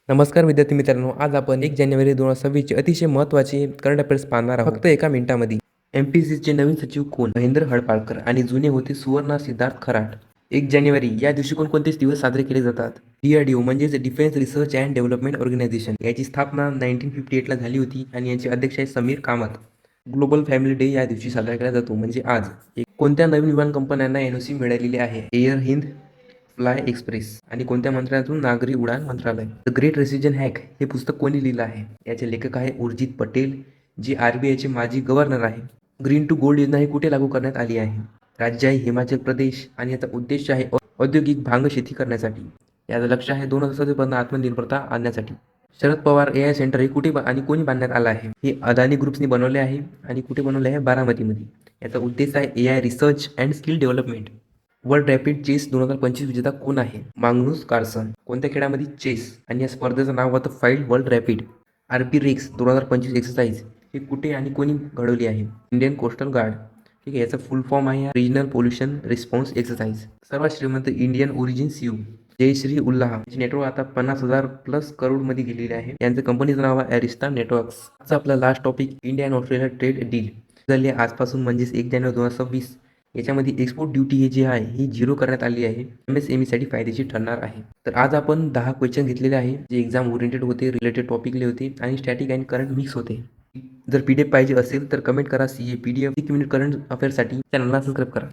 नमस्कार विद्यार्थी मित्रांनो, आज आपण 1 जानेवारी 2026 चे अतिशय महत्त्वाचे करंट अफेअर्स पाहणार आहोत फक्त एका मिनिटामध्ये. एमपीसीचे नवीन सचिव कोण? महेंद्र हडपाळकर आणि जुने होते सुवर्ण सिद्धार्थ खराट. 1 जानेवारी या दिवशी कोणकोणते दिवस साजरे केले जातात? DRDO म्हणजेच defence research and development organisation याची स्थापना 1958 ला झाली होती आणि यांचे अध्यक्ष आहे Sameer Kamat. Global family day या दिवशी साजरा केला जातो म्हणजे आज. कोणत्या नवीन विमान कंपन्यांना NOC मिळालेली आहे? Air Hind, fly express. आणि कोणत्या मंत्रालयातून? नागरी उड्डाण मंत्रालय. द ग्रेट रेसिजन हॅक हे पुस्तक कोणी लिहिलं आहे? याचे लेखक आहे उर्जित पटेल, जे RBIचे माजी गव्हर्नर आहे. ग्रीन टू गोल्ड योजना ही कुठे लागू करण्यात आली आहे? राज्य आहे हिमाचल प्रदेश आणि याचा उद्देश आहे औद्योगिक भांग शेती करण्यासाठी. याचं लक्ष आहे 2027 पर्यंत आत्मनिर्भरता आणण्यासाठी. शरद पवार AI सेंटर हे कुठे आणि कोणी बांधण्यात आलं आहे? हे अदानी ग्रुप्सनी बनवले आहे आणि कुठे बनवले आहे? बारामतीमध्ये. याचा उद्देश आहे AI research and skill development. World rapid chess 2025 विजेता कोण आहे? Magnus Carlsen. कोणत्या खेळामध्ये? चेस. आणि या स्पर्धेचं नाव होतं फाईल्ड world rapid. RP rex 2025 exercise हे कुठे आणि कोणी घडवली आहे? Indian coast guard. ठीक आहे, याचा फुल फॉर्म आहे रिजनल पोल्युशन रिस्पॉन्स एक्सरसाइज. सर्वात श्रीमंत Indian origin CEO Jayshree Ullal. याचे नेटवर्क आता 50,000+ करोडमध्ये गेलेले आहे. यांचं कंपनीचं नाव आहे ॲरिस्टा नेटवर्क्स. आजचा आपला लास्ट टॉपिक इंडिया आणि ऑस्ट्रेलिया ट्रेड डील झाली आजपासून म्हणजेच 1 जानेवारी 2026. याच्यामध्ये एक्सपोर्ट ड्युटी हे जे आहे ही 0 करण्यात आली आहे. MSMEसाठी फायदेशीर ठरणार आहे. तर आज आपण 10 क्वेश्चन घेतलेले आहे जे एक्झाम ओरिएंटेड होते, रिलेटेड टॉपिकले होते आणि स्टॅटिक आणि करंट मिक्स होते. जर PDF पाहिजे असेल तर कमेंट करा. CA PDF 1 मिनिट करंट अफेअर्ससाठी चॅनलला सबस्क्राईब करा.